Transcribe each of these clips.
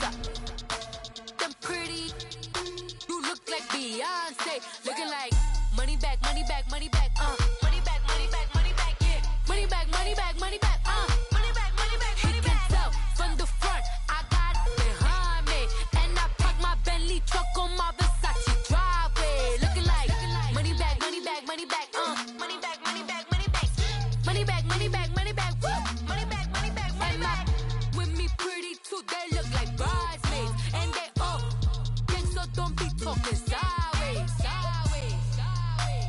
up? Them pretty, you look like Beyonce. Looking like money back, money back, money back, money back, money back, money back, yeah. Money back, money back, money back, money back, money back, money back. He can tell from the front, I got it behind me. And I park my Bentley truck on my Versace driveway. Looking like money back, money back, money back, money back, money back, money back. Money back, money back, money back, money back, money back, money back. With me pretty too, they look like bridesmaids. And they all gang, so don't be talking sideways, sideways, sideways.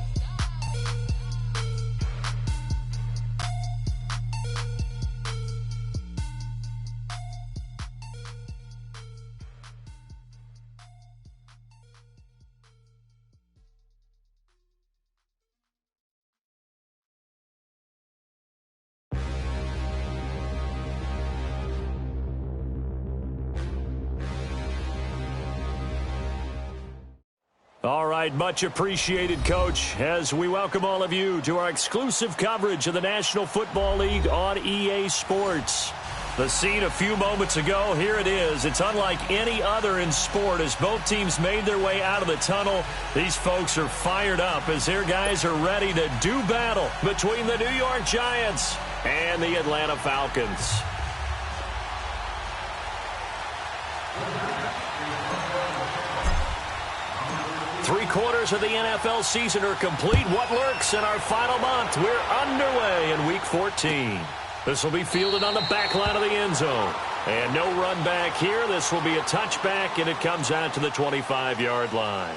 All right, much appreciated, Coach, as we welcome all of you to our exclusive coverage of the National Football League on EA Sports. The scene a few moments ago, here it is. It's unlike any other in sport as both teams made their way out of the tunnel. These folks are fired up as their guys are ready to do battle between the New York Giants and the Atlanta Falcons. Three-quarters of the NFL season are complete. What lurks in our final month? We're underway in Week 14. This will be fielded on the back line of the end zone. And no run back here. This will be a touchback, and it comes out to the 25-yard line.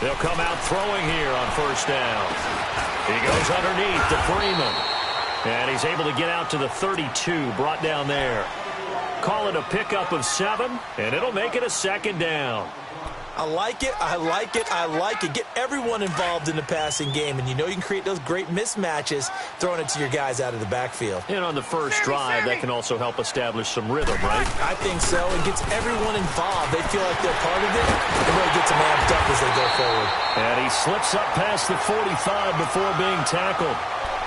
They'll come out throwing here on first down. He goes underneath to Freeman. And he's able to get out to the 32, brought down there. Call it a pickup of 7, and it'll make it a second down. I like it, I like it, I like it. Get everyone involved in the passing game, and you know you can create those great mismatches throwing it to your guys out of the backfield. And on the first drive, that can also help establish some rhythm, right? I think so. It gets everyone involved. They feel like they're part of it. It really gets them amped up as they go forward. And he slips up past the 45 before being tackled.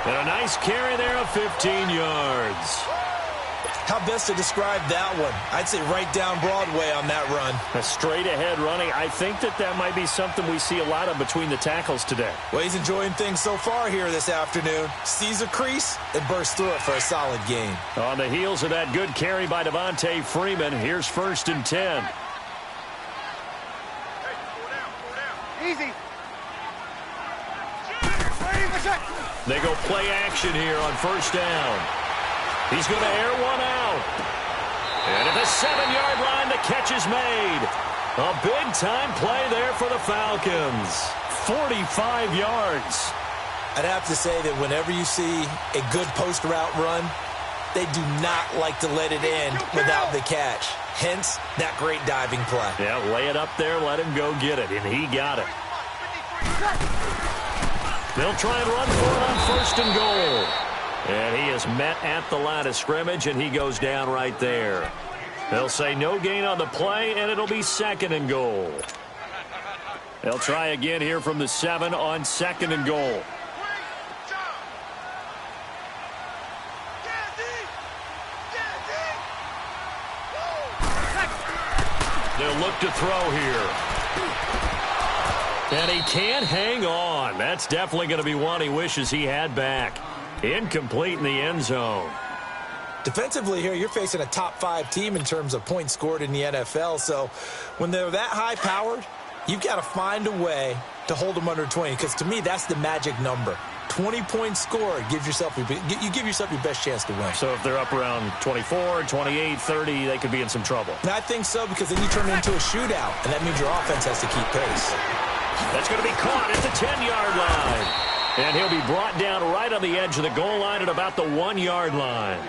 And a nice carry there of 15 yards. How best to describe that one? I'd say right down Broadway on that run. A straight-ahead running. I think that might be something we see a lot of between the tackles today. Well, he's enjoying things so far here this afternoon. Sees a crease and bursts through it for a solid gain. On the heels of that good carry by Devontae Freeman, here's 1st and 10. Easy. They go play action here on first down. He's going to air one out. And at the 7-yard line, the catch is made. A big-time play there for the Falcons. 45 yards. I'd have to say that whenever you see a good post-route run, they do not like to let it end without the catch. Hence, that great diving play. Yeah, lay it up there, let him go get it, and he got it. They'll try and run for it on 1st and goal. And he is met at the line of scrimmage, and he goes down right there. They'll say no gain on the play, and it'll be 2nd and goal. They'll try again here from the 7 on 2nd and goal. They'll look to throw here. And he can't hang on. That's definitely going to be one he wishes he had back. Incomplete in the end zone. Defensively here, you're facing a top 5 team in terms of points scored in the NFL. So when they're that high-powered, you've got to find a way to hold them under 20. Because to me, that's the magic number. 20 points scored, you give yourself your best chance to win. So if they're up around 24, 28, 30, they could be in some trouble. And I think so, because then you turn it into a shootout, and that means your offense has to keep pace. That's going to be caught at the 10-yard line. And he'll be brought down right on the edge of the goal line at about the 1-yard line.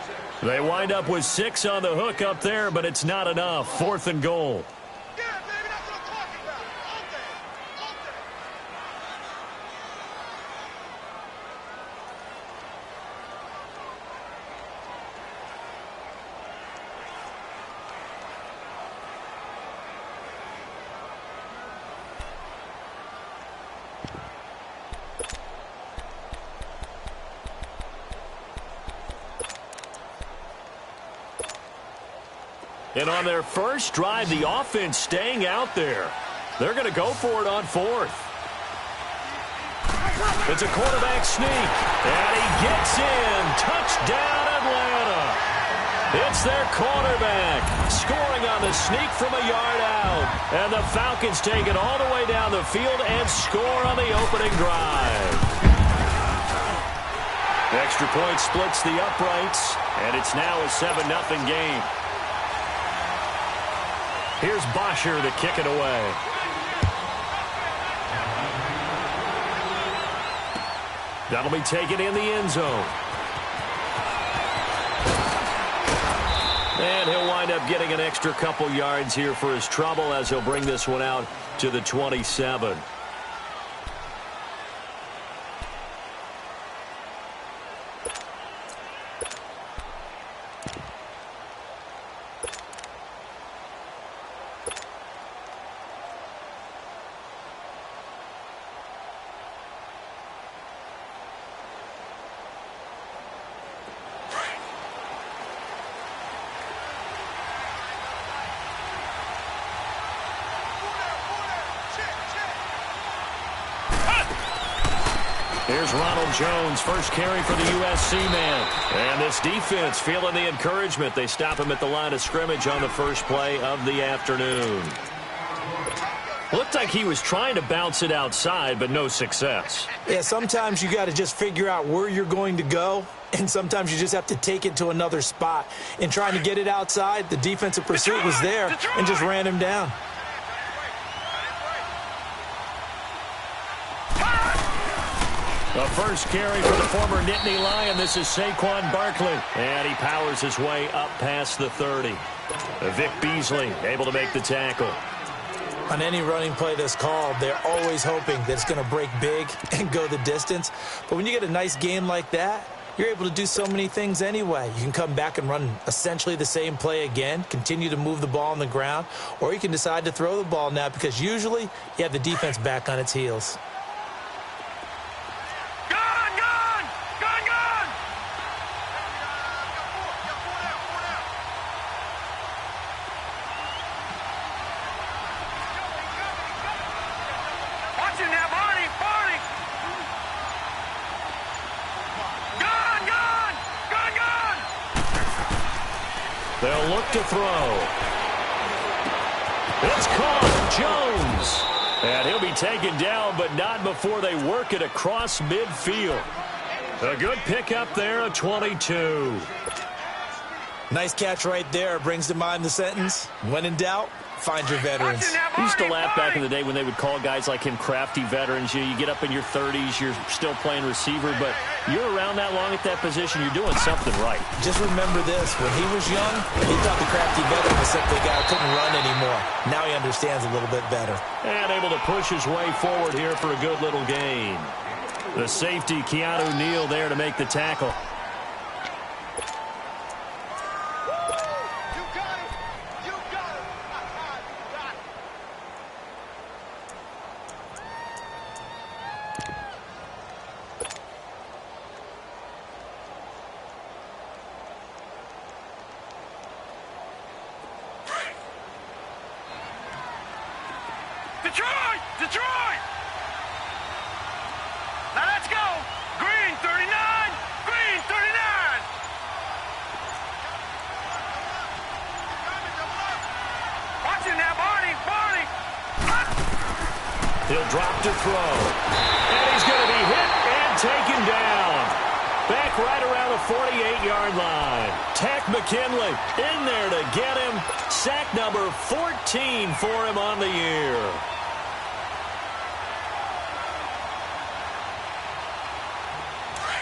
They wind up with 6 on the hook up there, but it's not enough. 4th and goal. And on their first drive, the offense staying out there. They're going to go for it on 4th. It's a quarterback sneak. And he gets in. Touchdown, Atlanta. It's their quarterback scoring on the sneak from a yard out. And the Falcons take it all the way down the field and score on the opening drive. Extra point splits the uprights. And it's now a 7-0 game. Here's Bosher to kick it away. That'll be taken in the end zone. And he'll wind up getting an extra couple yards here for his trouble as he'll bring this one out to the 27. Here's Ronald Jones, first carry for the USC man. And this defense feeling the encouragement. They stop him at the line of scrimmage on the first play of the afternoon. Looked like he was trying to bounce it outside, but no success. Yeah, sometimes you got to just figure out where you're going to go, and sometimes you just have to take it to another spot. In trying to get it outside, the defensive pursuit was there and just ran him down. The first carry for the former Nittany Lion. This is Saquon Barkley. And he powers his way up past the 30. Vic Beasley able to make the tackle. On any running play that's called, they're always hoping that it's going to break big and go the distance. But when you get a nice game like that, you're able to do so many things anyway. You can come back and run essentially the same play again, continue to move the ball on the ground, or you can decide to throw the ball now because usually you have the defense back on its heels. They'll look to throw. It's caught. Jones. And he'll be taken down, but not before they work it across midfield. A good pickup there, a 22. Nice catch right there. Brings to mind the sentence, when in doubt, find your veterans. I used to laugh back in the day when they would call guys like him crafty veterans. You get up in your 30s, you're still playing receiver, but you're around that long at that position, you're doing something right. Just remember this. When he was young, he thought the crafty veteran was simply a guy who couldn't run anymore. Now he understands a little bit better. And able to push his way forward here for a good little gain. The safety, Keanu Neal, there to make the tackle. Detroit! Now let's go! Green 39! Green 39! Watching now, Barney! Barney! He'll drop to throw. And he's going to be hit and taken down. Back right around the 48-yard line. Tack McKinley in there to get him. Sack number 14 for him on the year.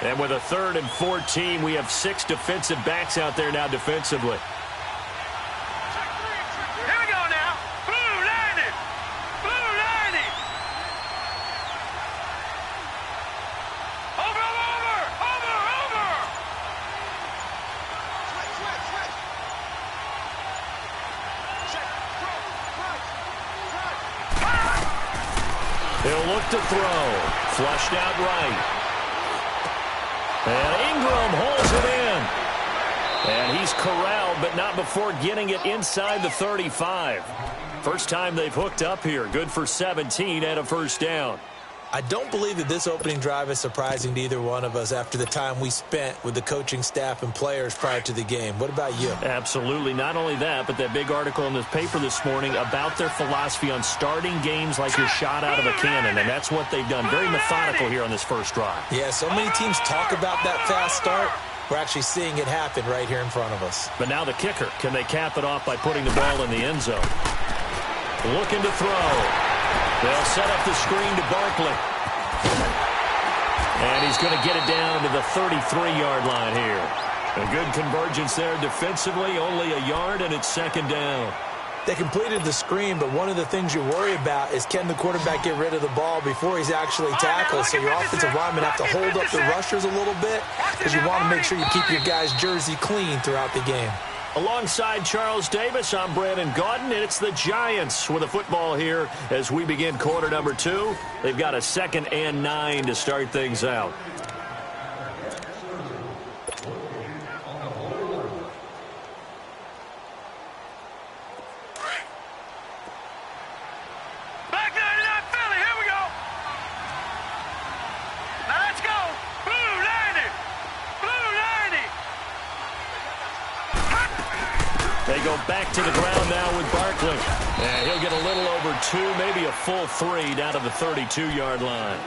And with a 3rd and 14, we have 6 defensive backs out there now defensively. Here we go now. Blue landing. Blue landing. Over, over, over, over. He'll look to throw. Flushed out right. And Ingram holds it in. And he's corralled, but not before getting it inside the 35. First time they've hooked up here. Good for 17 and a first down. I don't believe that this opening drive is surprising to either one of us after the time we spent with the coaching staff and players prior to the game. What about you? Absolutely. Not only that, but that big article in this paper this morning about their philosophy on starting games like you're shot out of a cannon, and that's what they've done. Very methodical here on this first drive. Yeah, so many teams talk about that fast start. We're actually seeing it happen right here in front of us. But now the kicker. Can they cap it off by putting the ball in the end zone? Looking to throw. They'll set up the screen to Barkley. And he's going to get it down to the 33-yard line here. A good convergence there defensively, only a yard, and it's 2nd down. They completed the screen, but one of the things you worry about is can the quarterback get rid of the ball before he's actually tackled? So your offensive linemen have to hold up the rushers a little bit because you want to make sure you keep your guys' jersey clean throughout the game. Alongside Charles Davis, I'm Brandon Gaudin, and it's the Giants with a football here as we begin quarter number 2. They've got a 2nd and 9 to start things out. Back 99 Philly. Here we go. Now let's go. Blue landing. Blue landing. They go back to the ground now with Barkley. And he'll get a little over 2, maybe a full 3 down to the 32-yard line.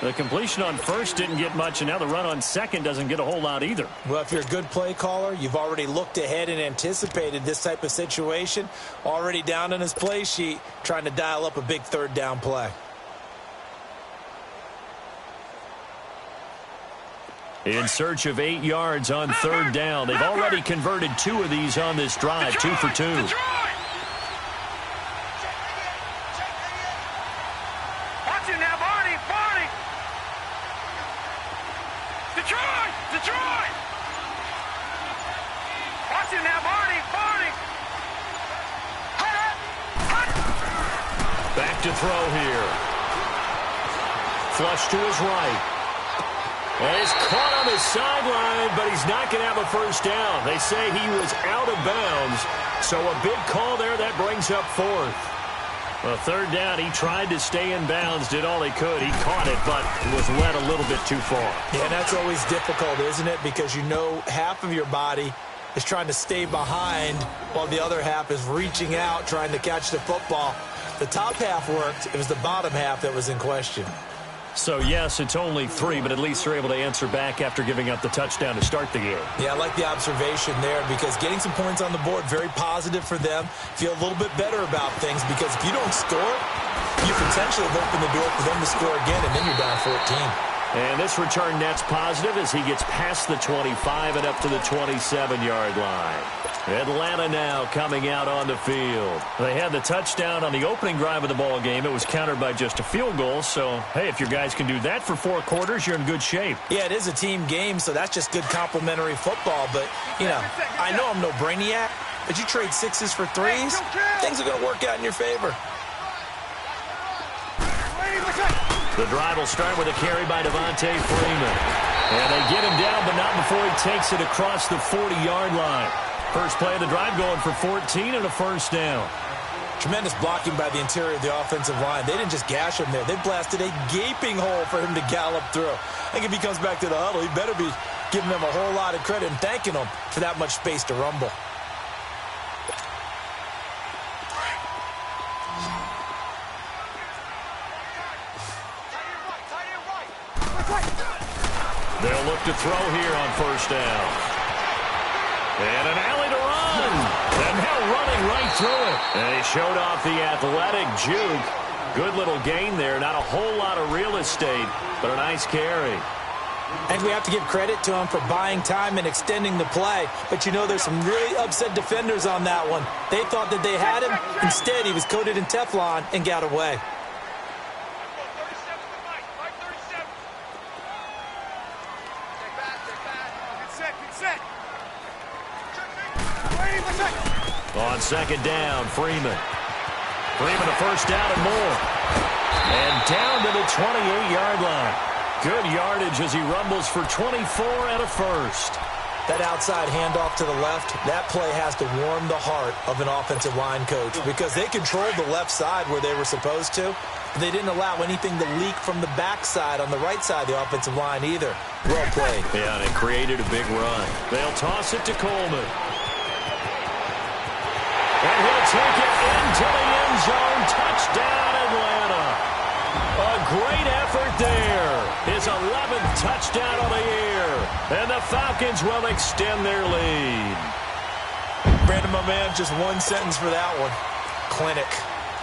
The completion on first didn't get much, and now the run on second doesn't get a whole lot either. Well, if you're a good play caller, you've already looked ahead and anticipated this type of situation. Already down on his play sheet, trying to dial up a big 3rd down play. In search of 8 yards on 3rd down. They've already converted 2 of these on this drive, 2 for 2. Detroit. Watch it now, Barney. Barney. Detroit. Detroit. Watch it now, Barney. Barney. Back to throw here. Flush to his right. And he's caught on the sideline, but he's not going to have a first down. They say he was out of bounds, so a big call there. That brings up 4th. Well, 3rd down, he tried to stay in bounds, did all he could. He caught it, but was led a little bit too far. Yeah, that's always difficult, isn't it? Because you know half of your body is trying to stay behind while the other half is reaching out, trying to catch the football. The top half worked. It was the bottom half that was in question. So, yes, it's only 3, but at least they're able to answer back after giving up the touchdown to start the game. Yeah, I like the observation there because getting some points on the board, very positive for them. Feel a little bit better about things because if you don't score, you potentially have opened the door for them to score again, and then you're down 14. And this return net's positive as he gets past the 25 and up to the 27-yard line. Atlanta now coming out on the field. They had the touchdown on the opening drive of the ball game. It was countered by just a field goal. So, hey, if your guys can do that for 4 quarters, you're in good shape. Yeah, it is a team game, so that's just good complimentary football. But, you know, I know I'm no brainiac, but you trade 6s for 3s, things are going to work out in your favor. The drive will start with a carry by Devontae Freeman. And they get him down, but not before he takes it across the 40-yard line. First play of the drive going for 14 and a first down. Tremendous blocking by the interior of the offensive line. They didn't just gash him there. They blasted a gaping hole for him to gallop through. I think if he comes back to the huddle, he better be giving them a whole lot of credit and thanking them for that much space to rumble. They'll look to throw here on first down. And an alley to run. And now running right through it. And he showed off the athletic juke. Good little gain there. Not a whole lot of real estate, but a nice carry. I think we have to give credit to him for buying time and extending the play. But you know, there's some really upset defenders on that one. They thought that they had him. Instead, he was coated in Teflon and got away. On second down, Freeman. Freeman a first down and more. And down to the 28-yard line. Good yardage as he rumbles for 24 and a first. That outside handoff to the left, that play has to warm the heart of an offensive line coach because they controlled the left side where they were supposed to. They didn't allow anything to leak from the backside on the right side of the offensive line either. Well played. Yeah, and it created a big run. They'll toss it to Coleman. And he'll take it into the end zone. Touchdown, Atlanta. A great effort there. His 11th touchdown of the year. And the Falcons will extend their lead. Brandon, my man, just one sentence for that one. Clinic.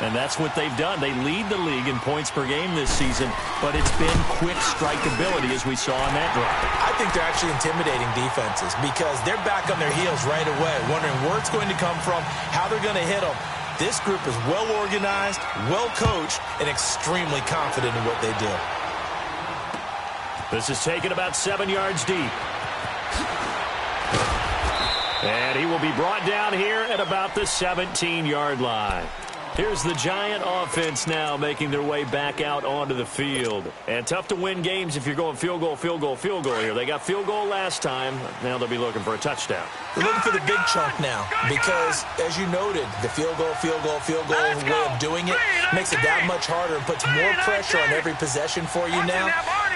And that's what they've done. They lead the league in points per game this season, but it's been quick strikeability as we saw on that drive. I think they're actually intimidating defenses because they're back on their heels right away, wondering where it's going to come from, how they're going to hit them. This group is well organized, well coached, and extremely confident in what they do. This is taken about 7 yards deep. And he will be brought down here at about the 17-yard line. Here's the Giant offense now making their way back out onto the field. And tough to win games if you're going field goal, field goal, field goal here. They got field goal last time. Now they'll be looking for a touchdown. They're looking for the big chunk now because, as you noted, the field goal way of doing it makes it that much harder and puts more pressure on every possession for you now.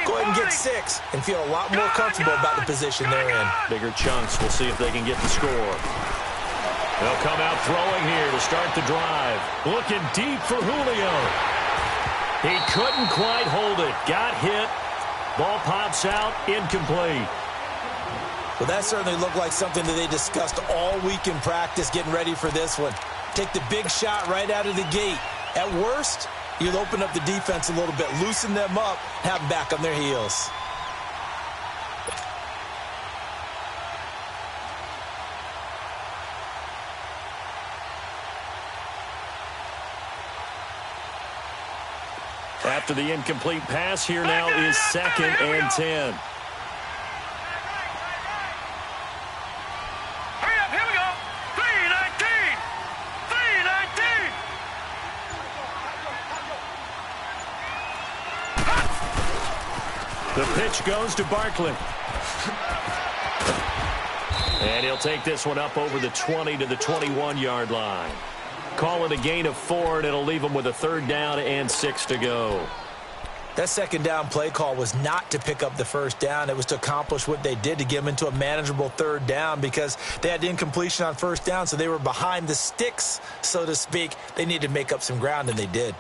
Go ahead and get 6 and feel a lot more comfortable about the position they're in. Bigger chunks. We'll see if they can get the score. They'll come out throwing here to start the drive. Looking deep for Julio. He couldn't quite hold it. Got hit. Ball pops out. Incomplete. Well, that certainly looked like something that they discussed all week in practice getting ready for this one. Take the big shot right out of the gate. At worst, you'll open up the defense a little bit, loosen them up, have them back on their heels. After the incomplete pass, here now is 2nd and 10. Hurry up, here we go. 3-19. 3-19. The pitch goes to Barkley. And he'll take this one up over the 20 to the 21-yard line. Call it a gain of 4, and it'll leave them with a 3rd down and 6 to go. That second down play call was not to pick up the first down. It was to accomplish what they did to get them into a manageable 3rd down because they had incompletion on first down, so they were behind the sticks, so to speak. They needed to make up some ground, and they did.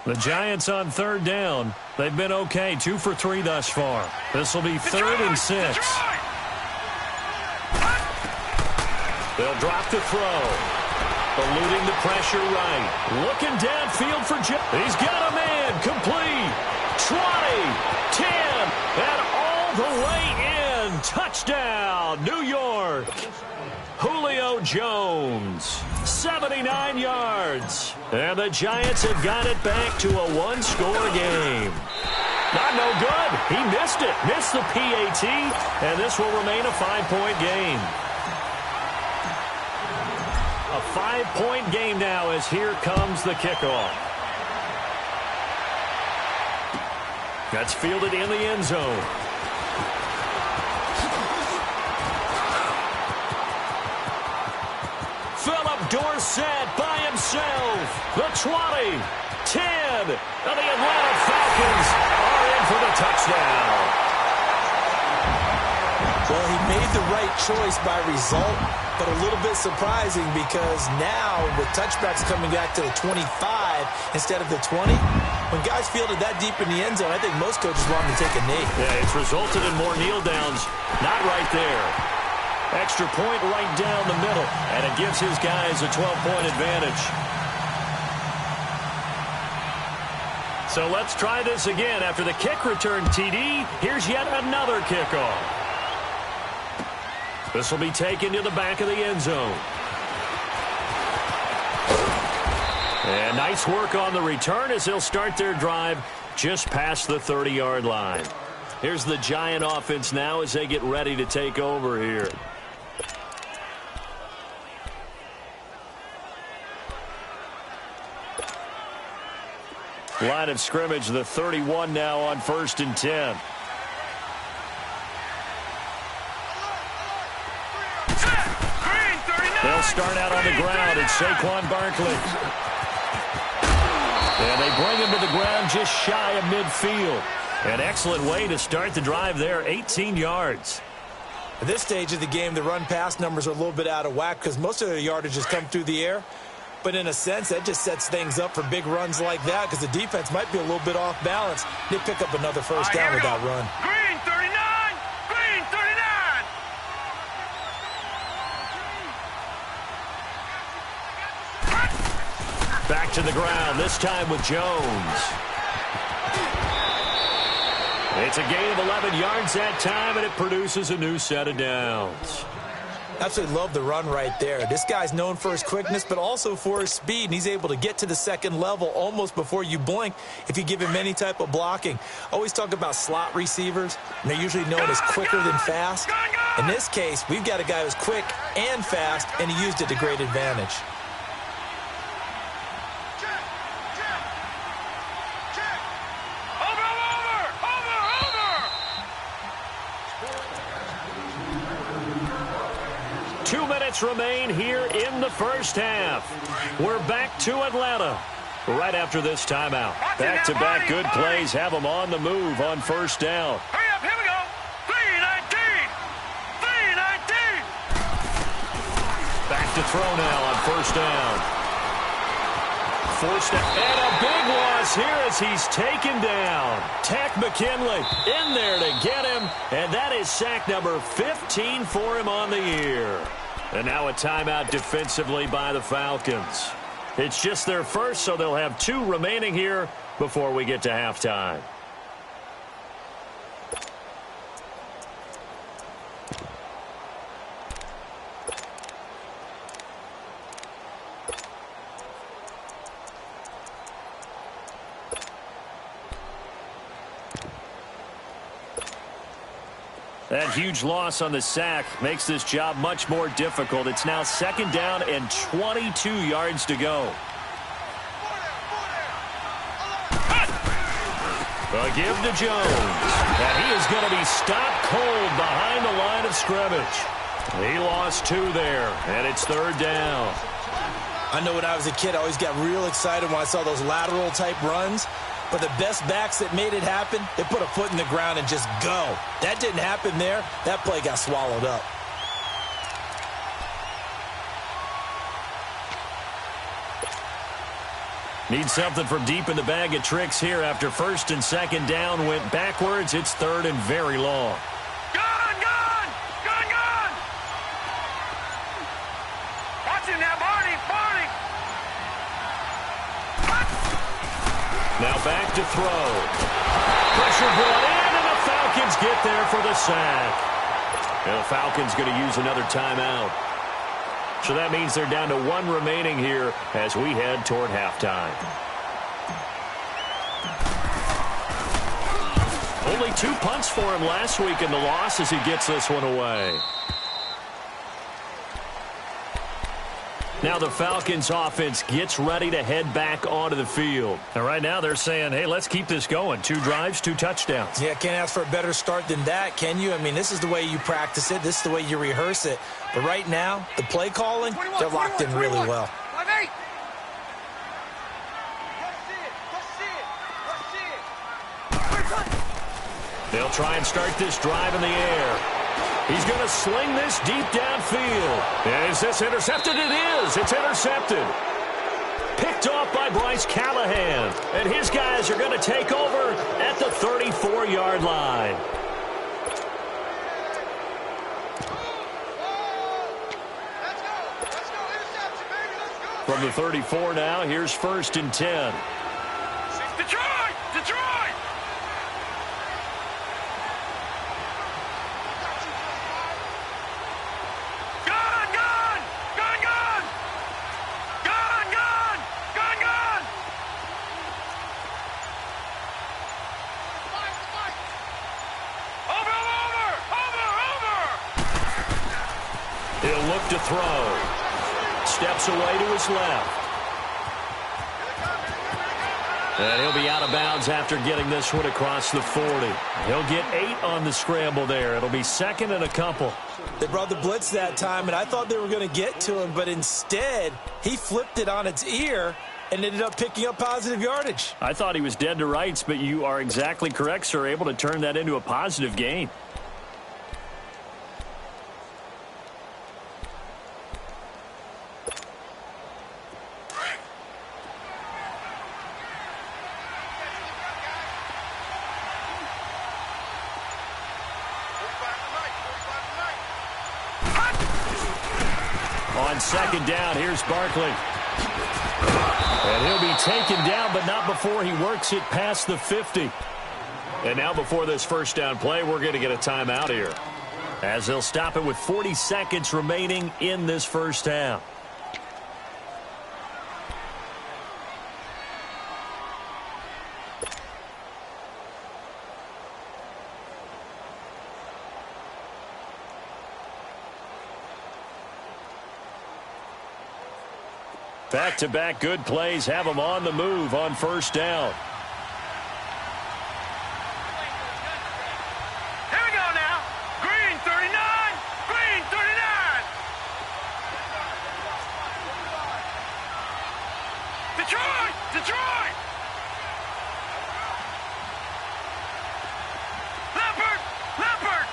The Giants on 3rd down. They've been okay, 2 for 3 thus far. This will be 3rd and 6. They'll drop the throw. Eluding the pressure right. Looking downfield for Joe. He's got a man. Complete. 20, 10, and all the way in. Touchdown, New York. Julio Jones, 79 yards. And the Giants have got it back to a 1-score game. Not no good. He missed it. Missed the PAT. And this will remain a 5-point game. A 5-point game now as here comes the kickoff. That's fielded in the end zone. Dorsett by himself. The 20, 10, and the Atlanta Falcons are in for the touchdown. Well, he made the right choice by result, but a little bit surprising because now with touchbacks coming back to the 25 instead of the 20, when guys fielded that deep in the end zone, I think most coaches want them to take a knee. Yeah, it's resulted in more kneel downs. Not right there. Extra point right down the middle, and it gives his guys a 12-point advantage. So let's try this again. After the kick return TD, here's yet another kickoff. This will be taken to the back of the end zone. And nice work on the return as they'll start their drive just past the 30-yard line. Here's the Giant offense now as they get ready to take over here. Line of scrimmage, the 31 now on 1st and 10. They'll start out on the ground. It's Saquon Barkley. And they bring him to the ground just shy of midfield. An excellent way to start the drive there, 18 yards. At this stage of the game, the run-pass numbers are a little bit out of whack because most of their yardage has come through the air. But in a sense, that just sets things up for big runs like that because the defense might be a little bit off balance. They pick up another first down with that run. Green 39! Green 39! Back to the ground, this time with Jones. It's a gain of 11 yards that time, and it produces a new set of downs. Absolutely love the run right there. This guy's known for his quickness, but also for his speed, and he's able to get to the second level almost before you blink if you give him any type of blocking. Always talk about slot receivers, and they're usually known as quicker than fast. In this case, we've got a guy who's quick and fast, and he used it to great advantage. Remain here in the first half. We're back to Atlanta right after this timeout. Back-to-back good plays have them on the move on first down. Hurry up, here we go. 319! 319! Back to throw now on first down. Forced down, and a big loss here as he's taken down. Tack McKinley in there to get him, and that is sack number 15 for him on the year. And now a timeout defensively by the Falcons. It's just their first, so they'll have 2 remaining here before we get to halftime. That huge loss on the sack makes this job much more difficult. It's now 2nd down and 22 yards to go. A give to Jones. And he is going to be stopped cold behind the line of scrimmage. He lost 2 there, and it's 3rd down. I know when I was a kid, I always got real excited when I saw those lateral-type runs. But the best backs that made it happen, they put a foot in the ground and just go. That didn't happen there. That play got swallowed up. Need something from deep in the bag of tricks here after 1st and 2nd down went backwards. It's 3rd and very long. Gone! Watch him now, Barney! Now back to throw. Pressure brought in, and the Falcons get there for the sack. And the Falcons going to use another timeout. So that means they're down to 1 remaining here as we head toward halftime. Only 2 punts for him last week in the loss as he gets this one away. Now the Falcons offense gets ready to head back onto the field. And right now they're saying, hey, let's keep this going. 2 drives, 2 touchdowns. Yeah, can't ask for a better start than that, can you? I mean, this is the way you practice it. This is the way you rehearse it. But right now, the play calling, they're locked in really well. They'll try and start this drive in the air. He's going to sling this deep downfield. And is this intercepted? It is. It's intercepted. Picked off by Bryce Callahan. And his guys are going to take over at the 34-yard line. From the 34 now, here's 1st and 10. Detroit! Detroit! Gun! Gun! Gun! Gun! Gun! Gun! Gun! Gun! Over! Over! Over! Over! He'll look to throw. Steps away to his left. And he'll be out of bounds after getting this one across the 40. He'll get 8 on the scramble there. It'll be 2nd and a couple. They brought the blitz that time, and I thought they were going to get to him, but instead, he flipped it on its ear and ended up picking up positive yardage. I thought he was dead to rights, but you are exactly correct, sir. Able to turn that into a positive gain. On 2nd down, here's Barkley. And he'll be taken down, but not before he works it past the 50. And now before this 1st down play, we're going to get a timeout here, as they'll stop it with 40 seconds remaining in this 1st half. Back-to-back good plays have them on the move on 1st down. Here we go now. Green 39. Green 39. Detroit. Detroit. Leopard. Leopard.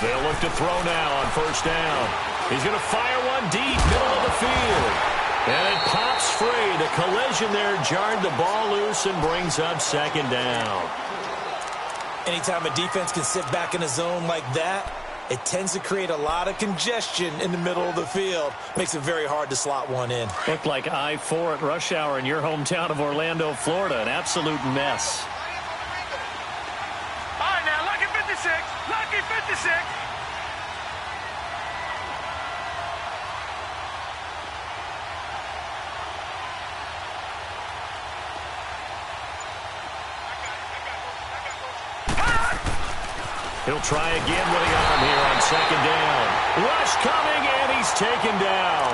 They'll look to throw now on 1st down. He's going to fire one deep, middle of the field. And it pops free. The collision there jarred the ball loose and brings up 2nd down. Anytime a defense can sit back in a zone like that, it tends to create a lot of congestion in the middle of the field. Makes it very hard to slot one in. Looked like I-4 at rush hour in your hometown of Orlando, Florida. An absolute mess. All right, now, lucky 56. Lucky 56. He'll try again with the arm here on 2nd down. Rush coming, and he's taken down.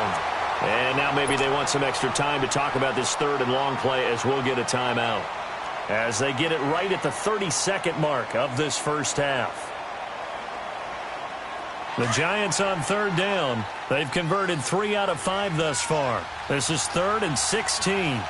And now maybe they want some extra time to talk about this 3rd and long play, as we'll get a timeout, as they get it right at the 32nd mark of this 1st half. The Giants on 3rd down. They've converted 3 out of 5 thus far. This is 3rd and 16.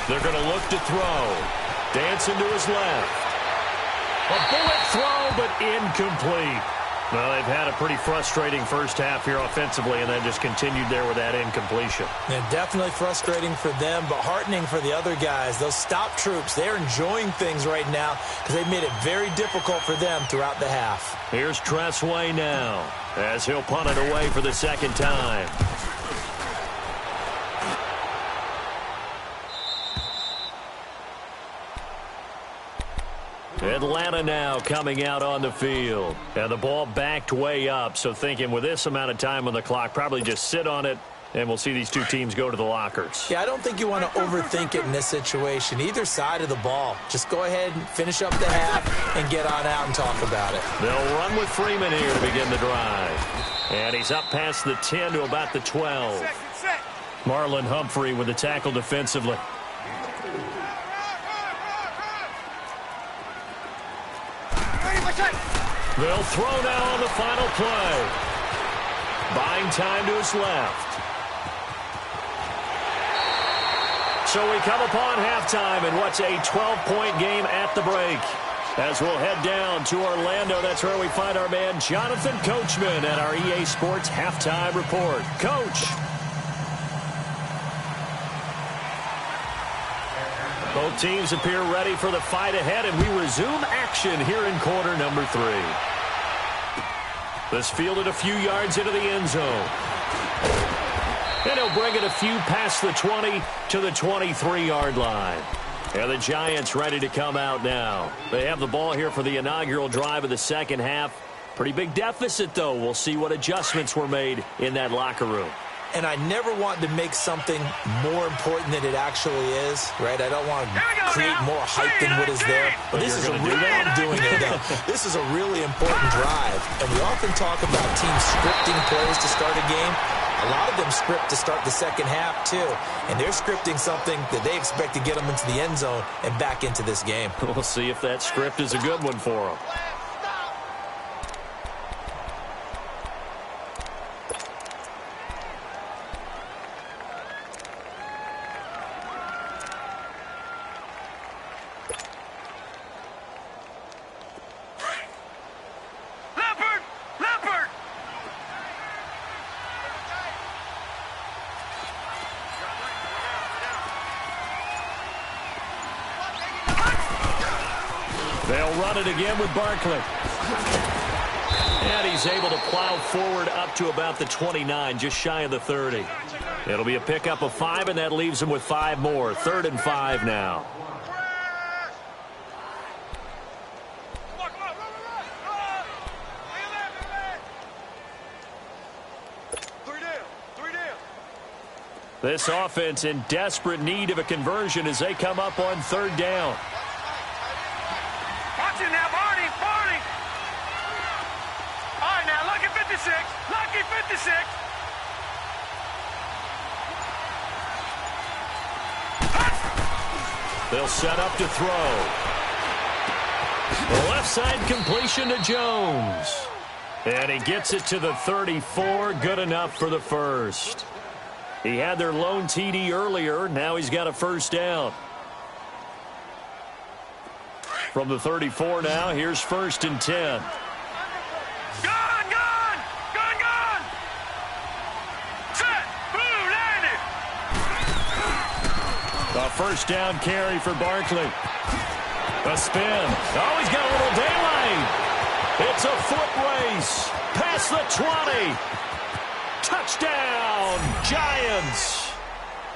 They're going to look to throw. Dancing to his left. A bullet throw, but incomplete. Well, they've had a pretty frustrating 1st half here offensively, and then just continued there with that incompletion. And definitely frustrating for them, but heartening for the other guys. Those stop troops, they're enjoying things right now because they've made it very difficult for them throughout the half. Here's Tressway now, as he'll punt it away for the 2nd time. Atlanta now coming out on the field. And the ball backed way up, so thinking with this amount of time on the clock, probably just sit on it, and we'll see these two teams go to the lockers. Yeah, I don't think you want to overthink it in this situation. Either side of the ball. Just go ahead and finish up the half and get on out and talk about it. They'll run with Freeman here to begin the drive. And he's up past the 10 to about the 12. Marlon Humphrey with the tackle defensively. They'll throw now on the final play. Buying time to his left. So we come upon halftime in what's a 12-point game at the break. As we'll head down to Orlando, that's where we find our man Jonathan Coachman at our EA Sports Halftime Report. Coach. Both teams appear ready for the fight ahead, and we resume action here in quarter number 3. This fielded a few yards into the end zone. And he'll bring it a few past the 20 to the 23-yard line. And the Giants ready to come out now. They have the ball here for the inaugural drive of the second half. Pretty big deficit, though. We'll see what adjustments were made in that locker room. And I never want to make something more important than it actually is, right? I don't want to create more hype than what is there. But this is a really, I'm doing it though. This is a really important drive. And we often talk about teams scripting plays to start a game. A lot of them script to start the second half, too. And they're scripting something that they expect to get them into the end zone and back into this game. We'll see if that script is a good one for them. They'll run it again with Barkley. And he's able to plow forward up to about the 29, just shy of the 30. It'll be a pickup of 5, and that leaves him with 5 more. 3rd and 5 now. This offense in desperate need of a conversion as they come up on 3rd down. Watch it now, Barney, Barney. All right, now, lucky 56, lucky 56. They'll set up to throw. The left side completion to Jones. And he gets it to the 34, good enough for the first. He had their lone TD earlier. Now he's got a first down. From the 34 now, here's 1st and 10. Gone, gone, gone, gone. Set, blue, landed. A first down carry for Barkley. A spin. Oh, he's got a little daylight. It's a foot race. Past the 20. Touchdown, Giants.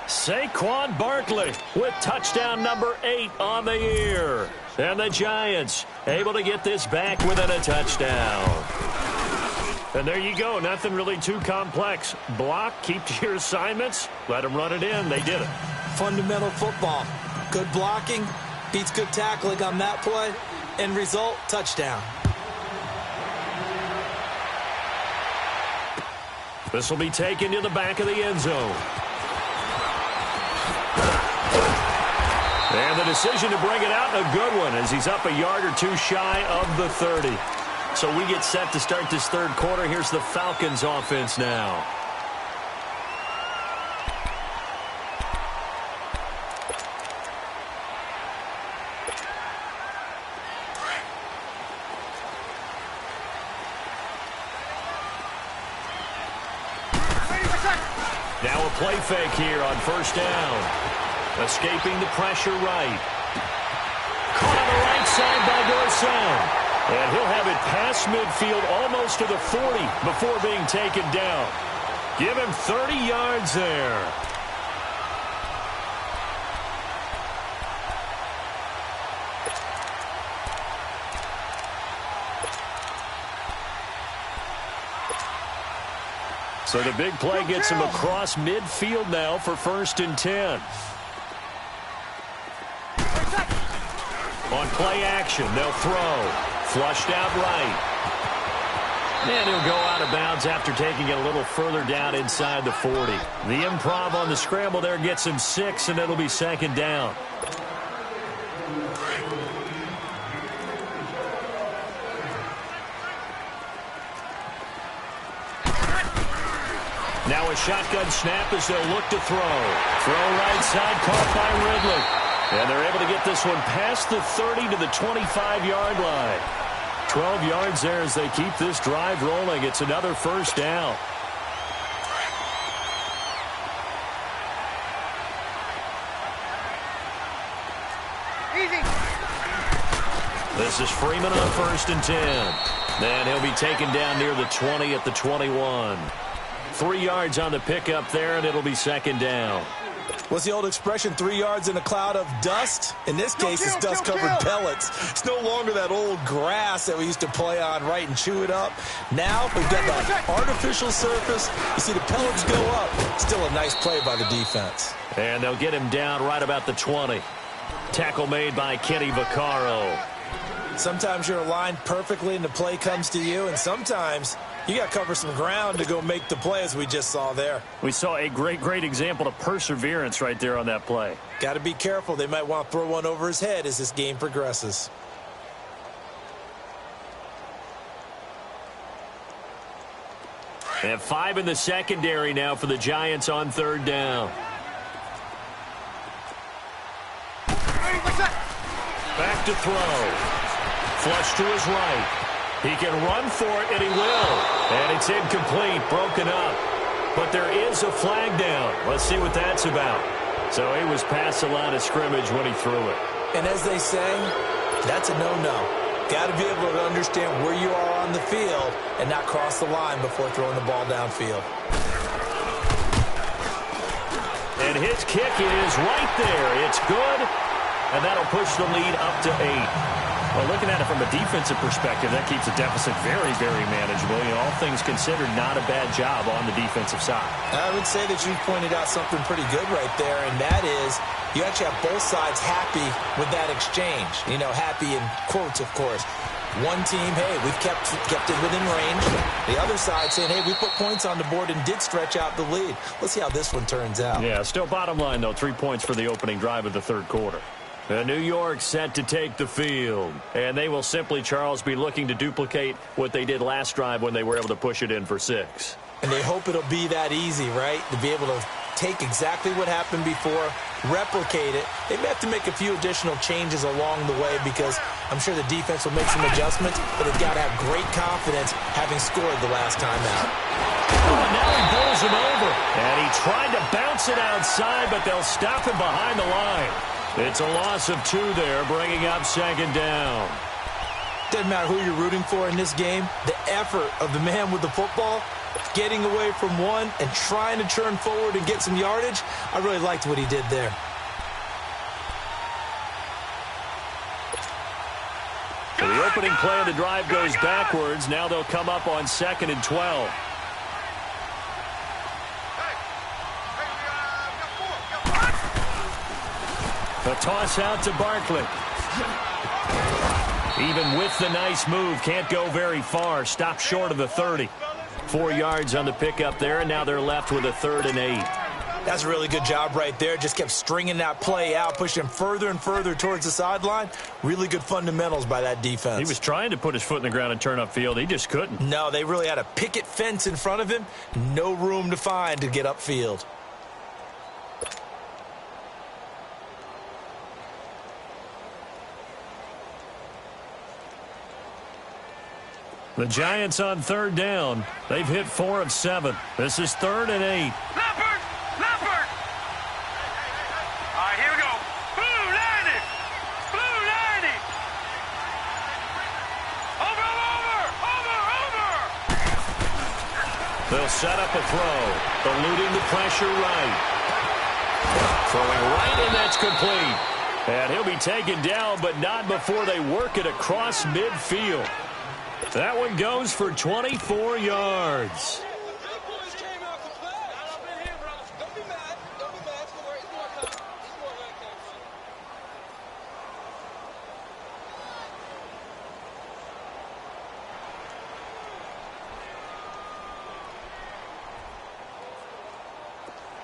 Saquon Barkley with touchdown number 8 on the year. And the Giants able to get this back within a touchdown. And there you go. Nothing really too complex. Block, keep to your assignments, let them run it in. They did it. Fundamental football. Good blocking beats good tackling on that play. End result, touchdown. This will be taken to the back of the end zone. And the decision to bring it out, a good one, as he's up a yard or 2 shy of the 30. So we get set to start this 3rd quarter. Here's the Falcons offense now. Now a play fake here on 1st down. Escaping the pressure right. Caught on the right side by Dorsett. And he'll have it past midfield almost to the 40 before being taken down. Give him 30 yards there. So the big play gets him across midfield now for 1st and 10. On play action, they'll throw. Flushed out right. And he'll go out of bounds after taking it a little further down inside the 40. The improv on the scramble there gets him 6, and it'll be 2nd down. Now a shotgun snap as they'll look to throw. Throw right side, caught by Ridley. And they're able to get this one past the 30 to the 25-yard line. 12 yards there as they keep this drive rolling. It's another first down. Easy. This is Freeman on 1st and 10. Then he'll be taken down near the 20 at the 21. 3 yards on the pickup there, and it'll be 2nd down. What's the old expression, 3 yards in a cloud of dust? In this case, it's dust-covered pellets. It's no longer that old grass that we used to play on, right, and chew it up. Now we've got that artificial surface. You see the pellets go up. Still a nice play by the defense. And they'll get him down right about the 20. Tackle made by Kenny Vaccaro. Sometimes you're aligned perfectly and the play comes to you, and sometimes you got to cover some ground to go make the play, as we just saw there. We saw a great example of perseverance right there on that play. Got to be careful. They might want to throw one over his head as this game progresses. And 5 in the secondary now for the Giants on 3rd down. Back to throw. Flush to his right. He can run for it, and he will. And it's incomplete, broken up. But there is a flag down. Let's see what that's about. So he was past the line of scrimmage when he threw it. And as they say, that's a no-no. Got to be able to understand where you are on the field and not cross the line before throwing the ball downfield. And his kick is right there. It's good, and that'll push the lead up to 8. Well, looking at it from a defensive perspective, that keeps the deficit very manageable. You know, all things considered, not a bad job on the defensive side. I would say that you pointed out something pretty good right there, and that is you actually have both sides happy with that exchange. You know, happy in quotes, of course. One team, hey, we've kept it within range. The other side saying, hey, we put points on the board and did stretch out the lead. Let's see how this one turns out. Yeah, still bottom line, though, 3 points for the opening drive of the 3rd quarter. New York set to take the field. And they will simply, Charles, be looking to duplicate what they did last drive when they were able to push it in for 6. And they hope it'll be that easy, right? To be able to take exactly what happened before, replicate it. They may have to make a few additional changes along the way because I'm sure the defense will make some adjustments, but they've got to have great confidence having scored the last time out. Oh, and now he bowls him over. And he tried to bounce it outside, but they'll stop him behind the line. It's a loss of 2 there, bringing up 2nd down. Doesn't matter who you're rooting for in this game. The effort of the man with the football, getting away from one and trying to turn forward and get some yardage, I really liked what he did there. So the opening play of the drive goes backwards. Now they'll come up on 2nd and 12. A toss out to Barkley. Even with the nice move, can't go very far. Stop short of the 30. 4 yards on the pickup there, and now they're left with a 3rd and 8. That's a really good job right there. Just kept stringing that play out, pushing him further and further towards the sideline. Really good fundamentals by that defense. He was trying to put his foot in the ground and turn upfield. He just couldn't. No, they really had a picket fence in front of him. No room to find to get upfield. The Giants on 3rd down. They've hit 4 of 7. This is 3rd and 8. Leopard! Leopard! All right, here we go. Blue 90! Blue 90! Over! They'll set up a throw. Eluding the pressure right. Throwing right, and that's complete. And he'll be taken down, but not before they work it across midfield. That one goes for 24 yards.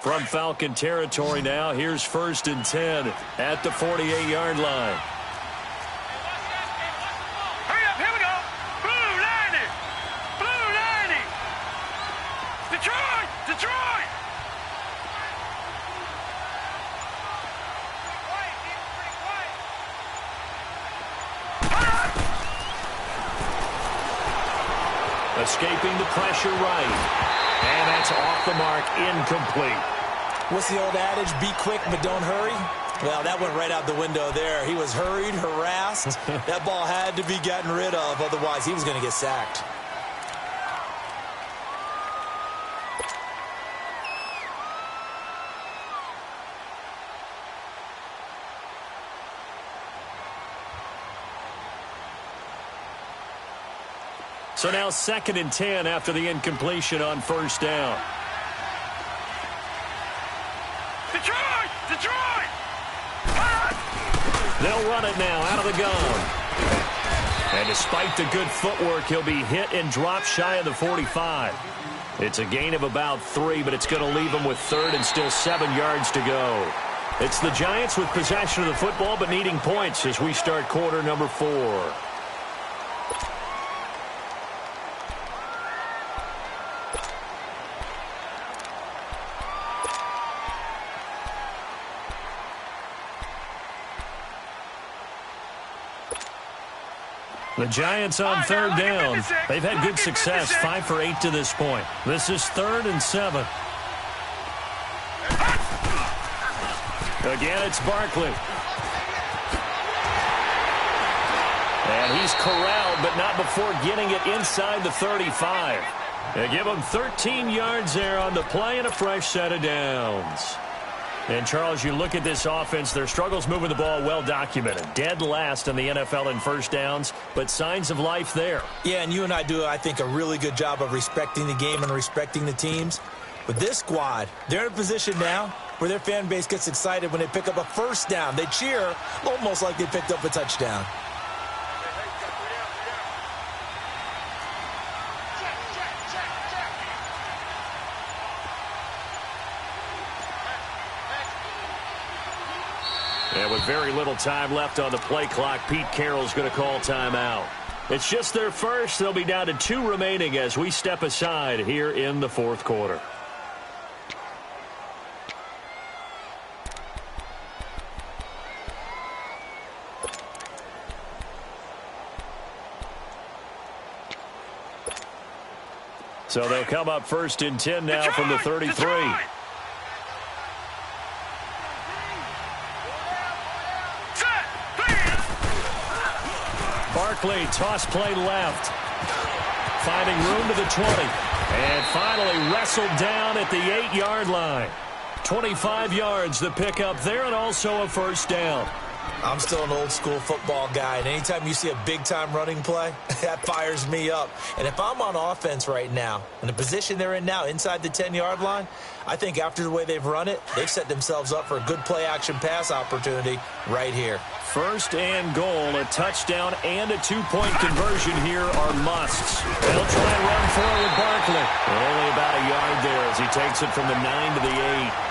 From Falcon territory now, here's 1st and 10 at the 48-yard line. Detroit! Escaping the pressure right. And that's off the mark, incomplete. What's the old adage? Be quick, but don't hurry. Well, that went right out the window there. He was hurried, harassed. That ball had to be gotten rid of, otherwise he was going to get sacked. So now 2nd and 10 after the incompletion on first down. Detroit! Detroit! They'll run it now out of the gun. And despite the good footwork, he'll be hit and drop shy of the 45. It's a gain of about 3, but it's going to leave him with 3rd and still 7 yards to go. It's the Giants with possession of the football but needing points as we start quarter number 4. The Giants on 3rd down. They've had good success, 5 for 8 to this point. This is 3rd and 7. Again, it's Barkley. And he's corralled, but not before getting it inside the 35. They give him 13 yards there on the play and a fresh set of downs. And, Charles, you look at this offense, their struggles moving the ball well documented. Dead last in the NFL in first downs, but signs of life there. Yeah, and you and I do, I think, a really good job of respecting the game and respecting the teams. But this squad, they're in a position now where their fan base gets excited when they pick up a first down. They cheer almost like they picked up a touchdown. And with very little time left on the play clock, Pete Carroll's going to call timeout. It's just their first. They'll be down to 2 remaining as we step aside here in the 4th quarter. So they'll come up 1st and 10 now from the 33. Barkley, toss play left. Finding room to the 20. And finally wrestled down at the 8-yard line. 25 yards the pickup there and also a first down. I'm still an old-school football guy, and anytime you see a big-time running play, that fires me up. And if I'm on offense right now, in the position they're in now, inside the 10-yard line, I think after the way they've run it, they've set themselves up for a good play-action pass opportunity right here. 1st and goal, a touchdown and a 2-point conversion here are musts. They'll try and run forward with Barkley. Only about a yard there as he takes it from the 9 to the 8.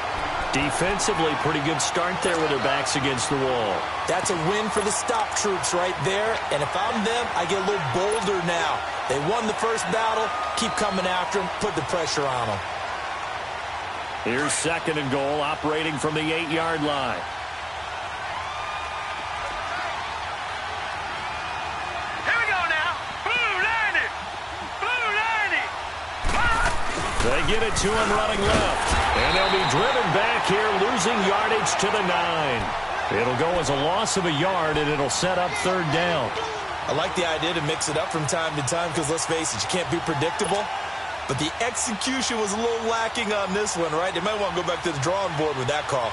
Defensively, pretty good start there with their backs against the wall. That's a win for the stop troops right there. And if I'm them, I get a little bolder now. They won the first battle. Keep coming after them. Put the pressure on them. Here's 2nd and goal, operating from the 8-yard line. Here we go now. Blue line it. Blue line it. They get it to him running left. And they'll be driven back here, losing yardage to the 9. It'll go as a loss of a yard, and it'll set up 3rd down. I like the idea to mix it up from time to time because, let's face it, you can't be predictable. But the execution was a little lacking on this one, right? They might want to go back to the drawing board with that call.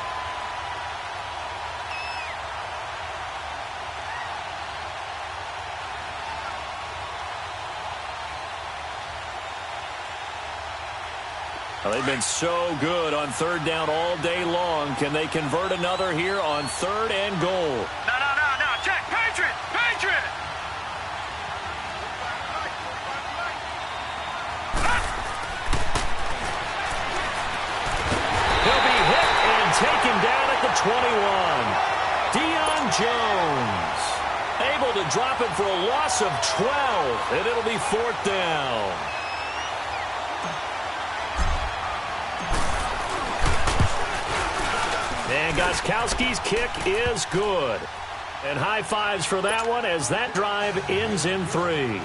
Well, they've been so good on 3rd down all day long. Can they convert another here on 3rd and goal? No. Check. Patriot. Patriot. He'll be hit and taken down at the 21. Deion Jones able to drop it for a loss of 12, and it'll be 4th down. And Gostkowski's kick is good. And high fives for that one as that drive ends in 3.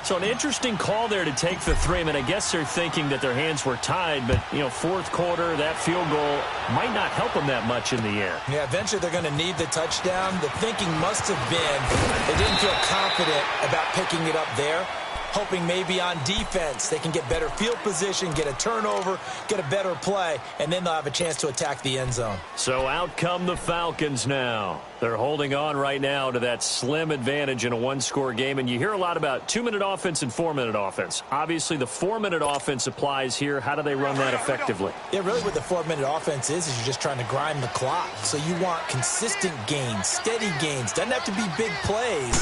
So an interesting call there to take the 3. I mean, I guess they're thinking that their hands were tied, but, fourth quarter, that field goal might not help them that much in the air. Yeah, eventually they're going to need the touchdown. The thinking must have been they didn't feel confident about picking it up there, hoping maybe on defense they can get better field position, get a turnover, get a better play, and then they'll have a chance to attack the end zone. So out come the Falcons now. They're holding on right now to that slim advantage in a one-score game, and you hear a lot about 2-minute offense and 4-minute offense. Obviously, the 4-minute offense applies here. How do they run that effectively? Yeah, really what the 4-minute offense is you're just trying to grind the clock. So you want consistent gains, steady gains. Doesn't have to be big plays,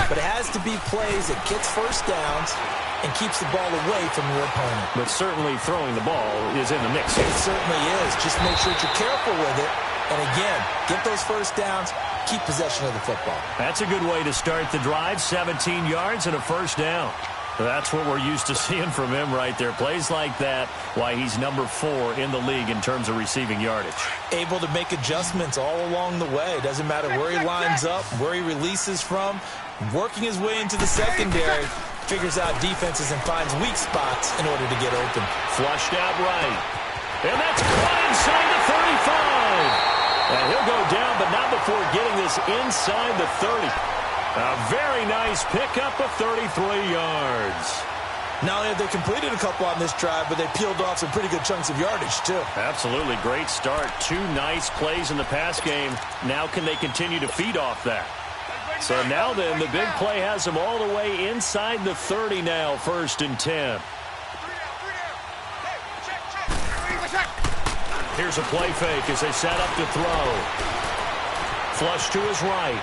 but it has to be plays that gets first downs and keeps the ball away from your opponent. But certainly throwing the ball is in the mix here. It certainly is. Just make sure that you're careful with it. And again, get those first downs, keep possession of the football. That's a good way to start the drive. 17 yards and a first down. That's what we're used to seeing from him right there. Plays like that, why he's number 4 in the league in terms of receiving yardage. Able to make adjustments all along the way. Doesn't matter where he lines up, where he releases from. Working his way into the secondary. Figures out defenses and finds weak spots in order to get open. Flushed out right. And that's caught inside the 35. And he'll go down, but not before getting this inside the 30. A very nice pickup of 33 yards. Not only have they completed a couple on this drive, but they peeled off some pretty good chunks of yardage, too. Absolutely. Great start. 2 nice plays in the pass game. Now can they continue to feed off that? So now then, the big play has them all the way inside the 30 now, 1st and 10. Here's a play fake as they set up to throw. Flush to his right.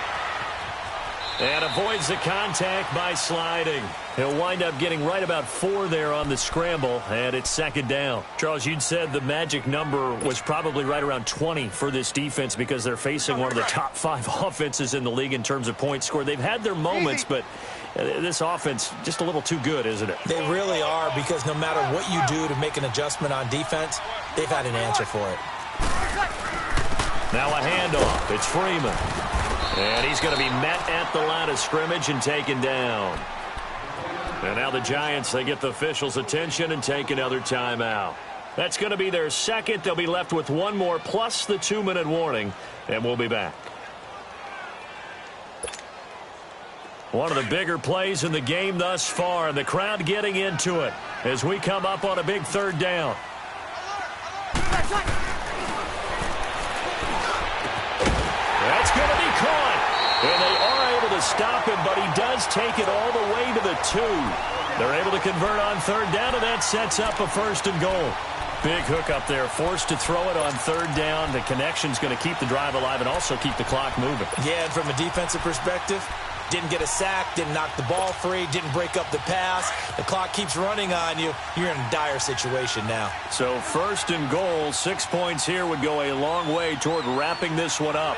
And avoids the contact by sliding. He'll wind up getting right about 4 there on the scramble, and it's 2nd down. Charles, you'd said the magic number was probably right around 20 for this defense because they're facing one of the top 5 offenses in the league in terms of points scored. They've had their moments, but this offense just a little too good, isn't it? They really are, because no matter what you do to make an adjustment on defense, they've had an answer for it. Now a handoff. It's Freeman. And he's going to be met at the line of scrimmage and taken down. And now the Giants, they get the officials' attention and take another timeout. That's going to be their 2nd. They'll be left with 1 more plus the 2-minute warning, and we'll be back. One of the bigger plays in the game thus far, and the crowd getting into it as we come up on a big 3rd down. That's going to be caught. And they are able to stop him, but he does take it all the way to the 2. They're able to convert on 3rd down, and that sets up a 1st and goal. Big hook up there, forced to throw it on 3rd down. The connection's going to keep the drive alive and also keep the clock moving. Yeah, and from a defensive perspective, didn't get a sack, didn't knock the ball free, didn't break up the pass. The clock keeps running on you. You're in a dire situation now. So 1st and goal, 6 points here would go a long way toward wrapping this one up.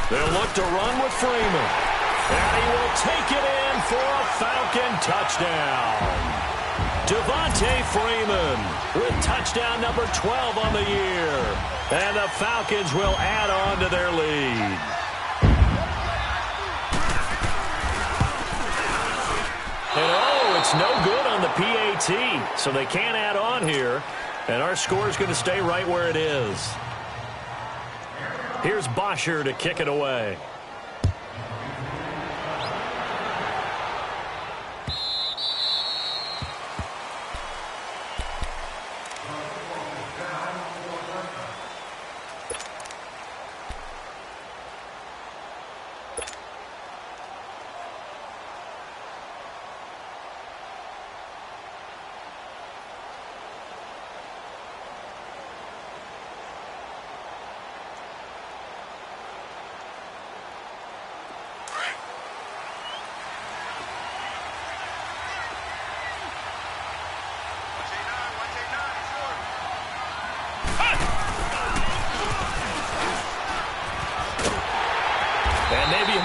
They'll look to run with Freeman. And he will take it in for a Falcon touchdown. Devontae Freeman with touchdown number 12 on the year. And the Falcons will add on to their lead. And it's no good on the PAT, so they can't add on here. And our score is going to stay right where it is. Here's Bosher to kick it away.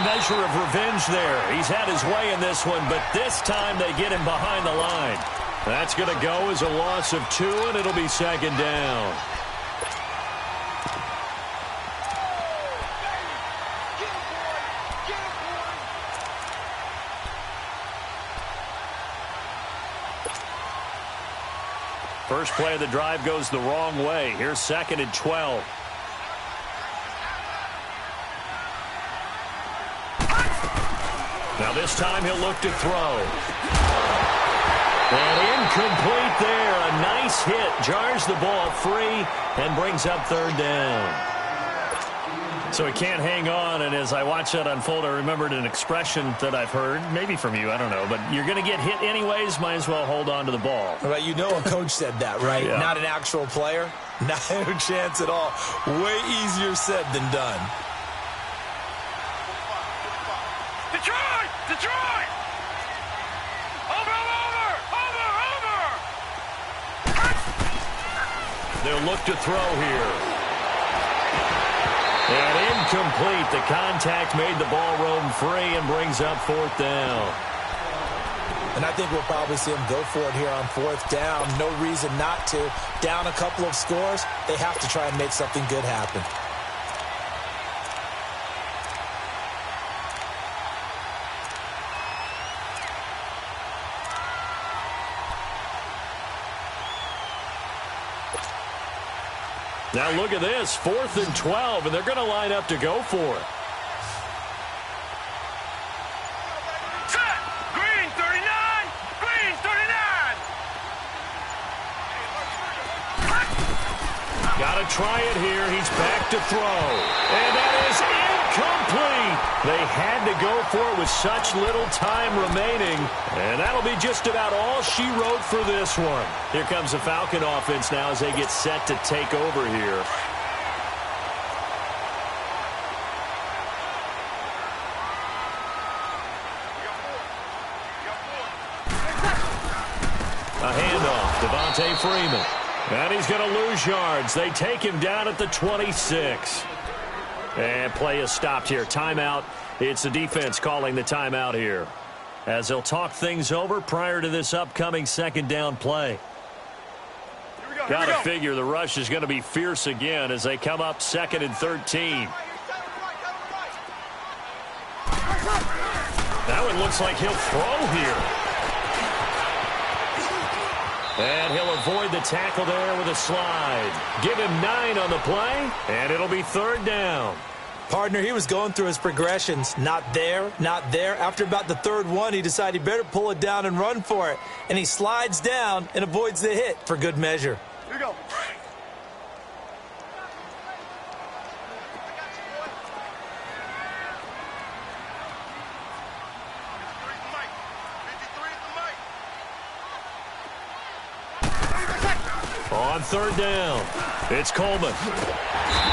Measure of revenge there. He's had his way in this one, but this time they get him behind the line. That's going to go as a loss of 2, and it'll be 2nd down. First play of the drive goes the wrong way. Here's 2nd and 12. Now this time he'll look to throw. And incomplete there. A nice hit. Jars the ball free and brings up 3rd down. So he can't hang on, and as I watch that unfold, I remembered an expression that I've heard, maybe from you, I don't know, but you're going to get hit anyways, might as well hold on to the ball. Well, you know a coach said that, right? Yeah. Not an actual player. Not a chance at all. Way easier said than done. Detroit! Detroit! Over! They'll look to throw here. And incomplete. The contact made the ball roam free and brings up 4th down. And I think we'll probably see him go for it here on 4th down. No reason not to. Down a couple of scores, they have to try and make something good happen. Now look at this, 4th and 12, and they're going to line up to go for it. Set! Green 39! Green 39! Got to try it here. He's back to throw. And that is incomplete. They had to go for it with such little time remaining. And that'll be just about all she wrote for this one. Here comes the Falcon offense now as they get set to take over here. A handoff, Devontae Freeman. And he's going to lose yards. They take him down at the 26. And play is stopped here. Timeout. It's the defense calling the timeout here, as they'll talk things over prior to this upcoming 2nd down play. Got to figure the rush is going to be fierce again as they come up 2nd and 13. That one looks like he'll throw here. And he'll avoid the tackle there with a slide. Give him 9 on the play, and it'll be 3rd down. Partner, he was going through his progressions. Not there, not there. After about the 3rd one, he decided he better pull it down and run for it. And he slides down and avoids the hit for good measure. Here we go. On 3rd down, it's Coleman.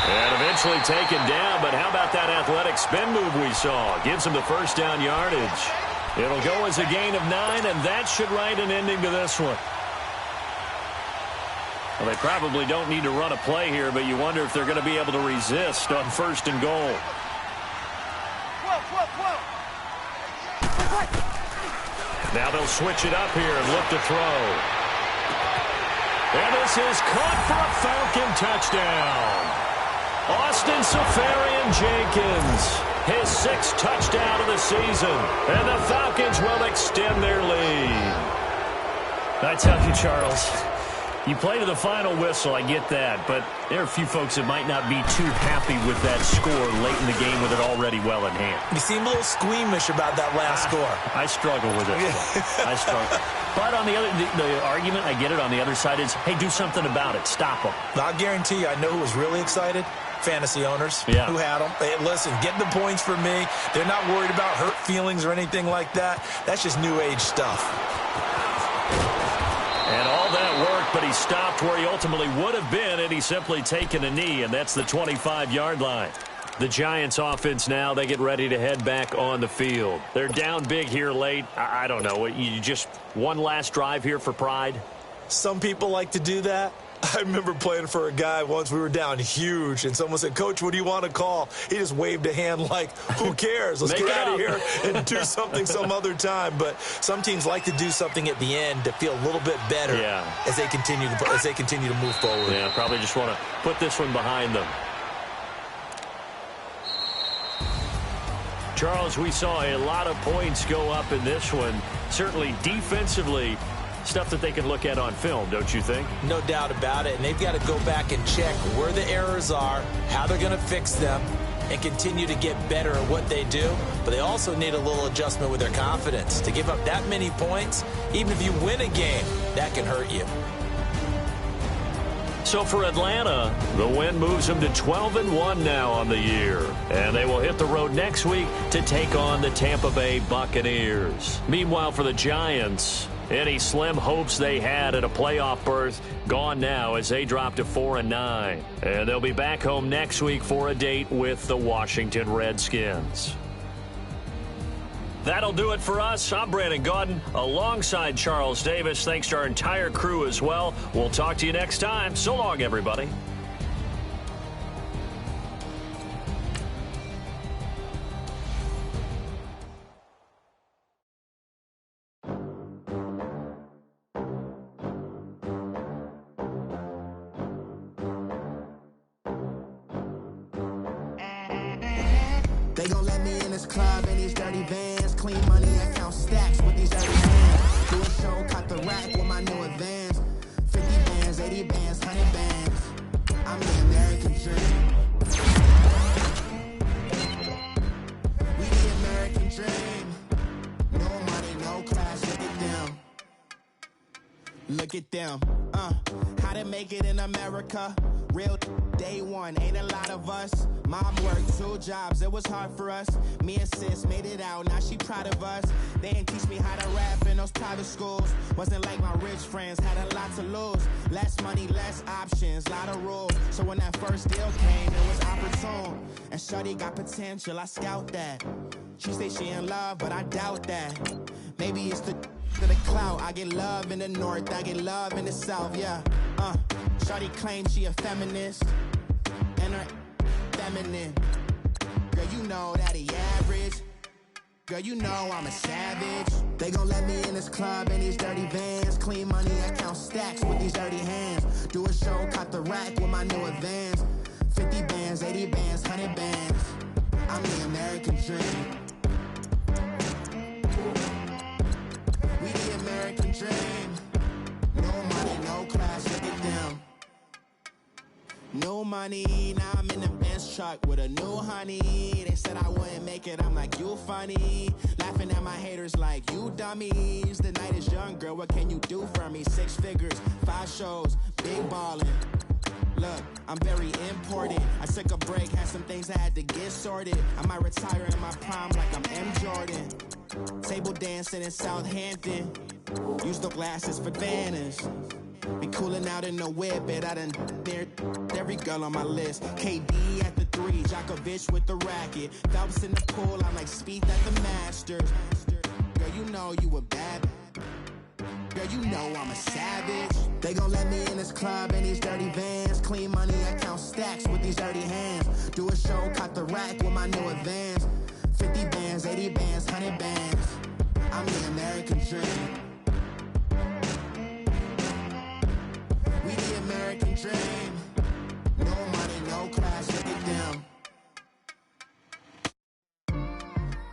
And eventually taken down, but how about that athletic spin move we saw? Gives him the 1st down yardage. It'll go as a gain of 9, and that should write an ending to this one. Well, they probably don't need to run a play here, but you wonder if they're going to be able to resist on 1st and goal. Now they'll switch it up here and look to throw. And this is caught for a Falcon touchdown. Austin Safarian-Jenkins, his 6th touchdown of the season. And the Falcons will extend their lead. I tell you, Charles, you play to the final whistle, I get that. But there are a few folks that might not be too happy with that score late in the game with it already well in hand. You seem a little squeamish about that last score. I struggle with it. I struggle. But on the other, the argument, I get it, on the other side is, hey, do something about it. Stop them. I guarantee you, I know who was really excited. Fantasy owners who had them. Hey, listen, get the points for me. They're not worried about hurt feelings or anything like that. That's just new age stuff. And all that worked, but he stopped where he ultimately would have been had he simply taken a knee, and that's the 25-yard line. The Giants offense now, they get ready to head back on the field. They're down big here late. I don't know. You just one last drive here for pride? Some people like to do that. I remember playing for a guy once. We were down huge, and someone said, Coach, what do you want to call? He just waved a hand like, who cares? Let's get out of here and do something some other time. But some teams like to do something at the end to feel a little bit better as they continue to move forward. Yeah, probably just want to put this one behind them. Charles, we saw a lot of points go up in this one. Certainly defensively, Stuff that they can look at on film, don't you think? No doubt about it. And they've got to go back and check where the errors are, how they're going to fix them, and continue to get better at what they do. But they also need a little adjustment with their confidence. To give up that many points, even if you win a game, that can hurt you. So for Atlanta, the win moves them to 12-1 now on the year. And they will hit the road next week to take on the Tampa Bay Buccaneers. Meanwhile, for the Giants, any slim hopes they had at a playoff berth gone now as they drop to 4-9. And they'll be back home next week for a date with the Washington Redskins. That'll do it for us. I'm Brandon Gaudin alongside Charles Davis. Thanks to our entire crew as well. We'll talk to you next time. So long, everybody. They gon' let me in this club in these dirty vans. Clean money, I count stacks with these dirty hands. Do a show, caught the rack with my new advance. 50 bands, 80 bands, 100 bands. I'm the American dream. We the American dream. No money, no class, look at them. Look at them, how to make it in America. Real day one, ain't a lot of us. Mom worked 2 jobs, it was hard for us. Me and sis made it out, now she proud of us. They didn't teach me how to rap in those private schools. Wasn't like my rich friends, had a lot to lose. Less money, less options, lot of rules. So when that first deal came, it was opportune. And shorty got potential, I scout that. She say she in love, but I doubt that. Maybe it's the clout. I get love in the north, I get love in the south, yeah. Shorty claims she a feminist, and her feminine. Girl, you know that he average. Girl, you know I'm a savage. They gon' let me in this club in these dirty vans. Clean money, I count stacks with these dirty hands. Do a show, caught the rack with my new advance. 50 bands, 80 bands, 100 bands. I'm the American dream. We the American dream. No money, no class, look at them. No money, now I'm in the Benz truck with a new honey. They said I wouldn't make it, I'm like, you funny. Laughing at my haters like, you dummies. The night is young, girl, what can you do for me? 6 figures, 5 shows, big ballin'. Look, I'm very important. I took a break, had some things I had to get sorted. I might retire in my prime like I'm M. Jordan. Table dancing in Southampton. Use the glasses for Vannas. Be cooling out in the whip, but I done near every girl on my list. KD at the 3, Djokovic with the racket. Phelps in the pool, I'm like Spieth at the Masters. Girl, you know you a bad. Girl, you know I'm a savage. They gon' let me in this club in these dirty vans. Clean money, I count stacks with these dirty hands. Do a show, caught the rack with my new advance. 50 bands, 80 bands, 100 bands. I'm the American dream. We the American dream. No money, no class, look at them.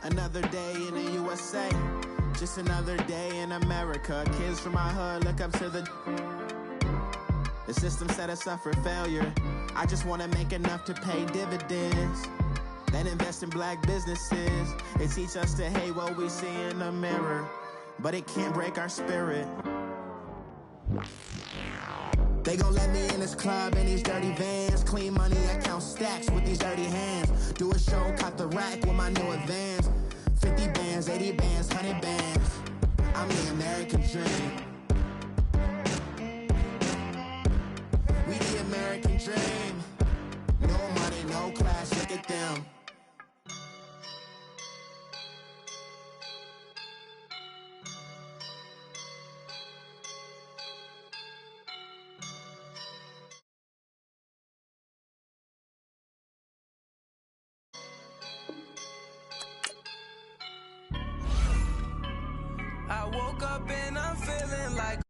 Another day in the USA. Just another day in America. Kids from my hood look up to the system set us up for failure. I just want to make enough to pay dividends. Then invest in black businesses. They teach us to hate what we see in the mirror, but it can't break our spirit. They gon' let me in this club in these dirty vans. Clean money, I count stacks with these dirty hands. Do a show, caught the rack with my new advance. 50 bands, 80 bands, 100 bands. I'm the American dream. We the American dream. No money, no class, look at them. I woke up and I'm feeling like